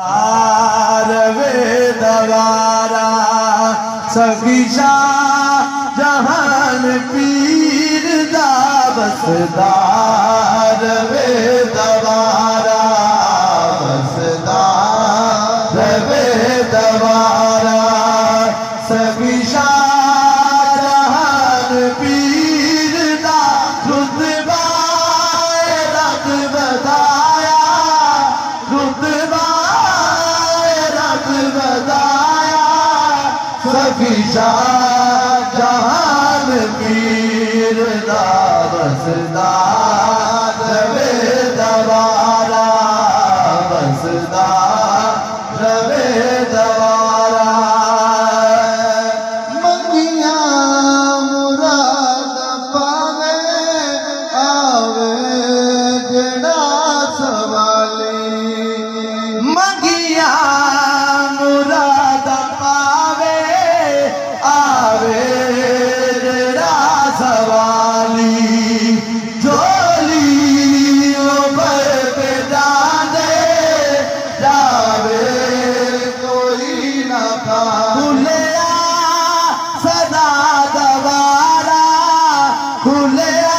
आरवे दवारा सखी शाह जहान पीर दा बसदार वे दवारा बसदार वे दवारा सखी शाह जहान पीर दा रुतबा रब बताया रुतबा सखी शाह जहान पीर दा बसदार वे दवारा बसदार वे दवारा मंगिया मुराद पावे आवे जेड़ा सवाली मंगिया मुराद पावे आवे जेड़ा सवाली झोली ऊपर पे जाने जावे कोई ना खा खुलिया सदा दवारा खुलिया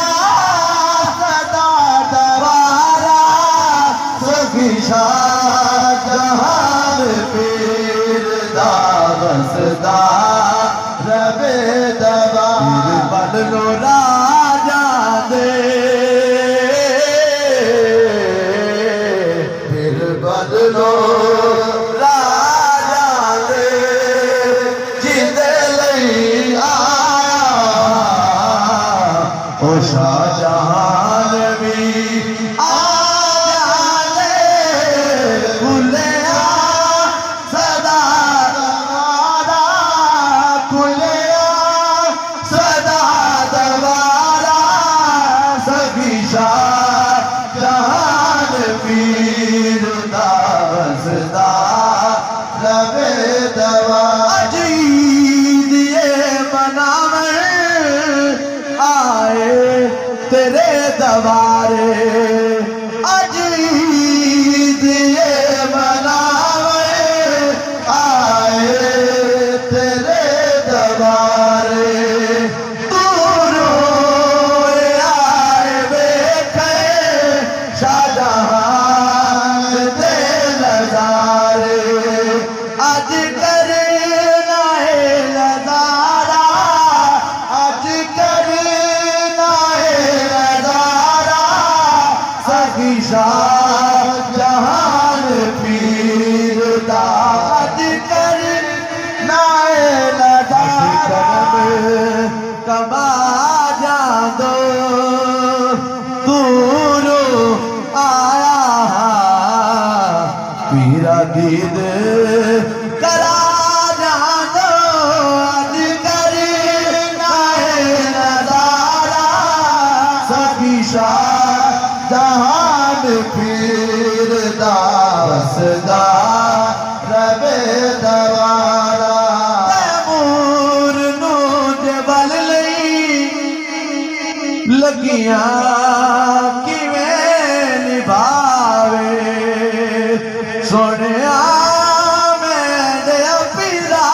सदा दवारा सखी शाह जहान पीर दा बसदार वे दवारा बदलो राजा दे फिर बदलो राजा दे जिंदे लई आया ओ शाहजहान भी आ जाने खुलिया सदा दवारा खुलिया सदा दवारा सखी शाह जहान पीर दा बसदार वे दवारा दिए बनावे आए तेरे दवारे अजीत ये बनावे आए तेरे दवारे दूरों आए बेखे शाहजहान दे नजारे अज करना है नजारा अज करना है नजारा सखी शाह जहान पीर दा अज करना है नजारा कमा जादो दूरो आया पीरा दीद करा जादो अज करना है नजारा सखी शाह जहान पीर दा बसदार वे दवारा तैमूर नू जबल लई लगियां किवें निभावे सोनिया मेरे पीरा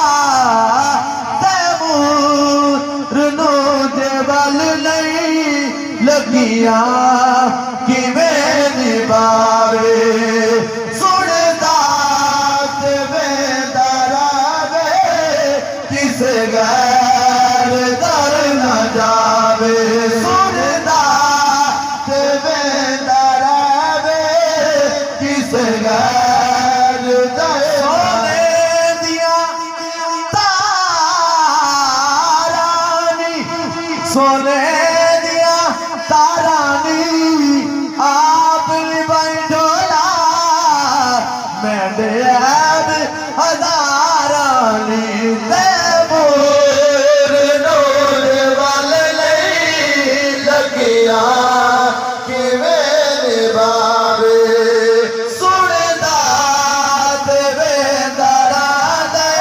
तैमूर नू जबल लई लगियां किवें निभावे सुनदा ते बेदरावे किस गैर दर न जावे सुनदा ते बेदरावे किस गैर दर सोने दिया तारानी सोने दिया तारानी आप बैठोला मेरे ऐब हजारानी तैमूर नूर वाले लई लगिया किवें निभावे सुनदा ते बेदरा दे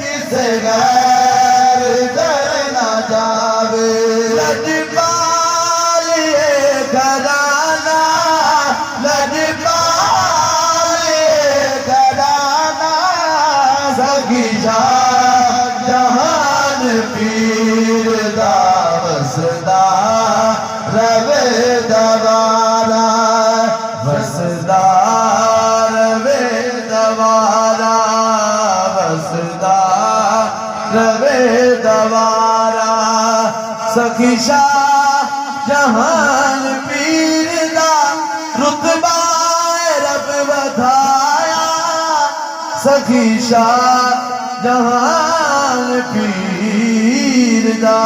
किस गैर दर न जावे लजपालिए घराना लजपालिए रवे दवारा सखी शाह जहान पीर दा रुतबा रब वधाया सखी शाह जहान पीर दा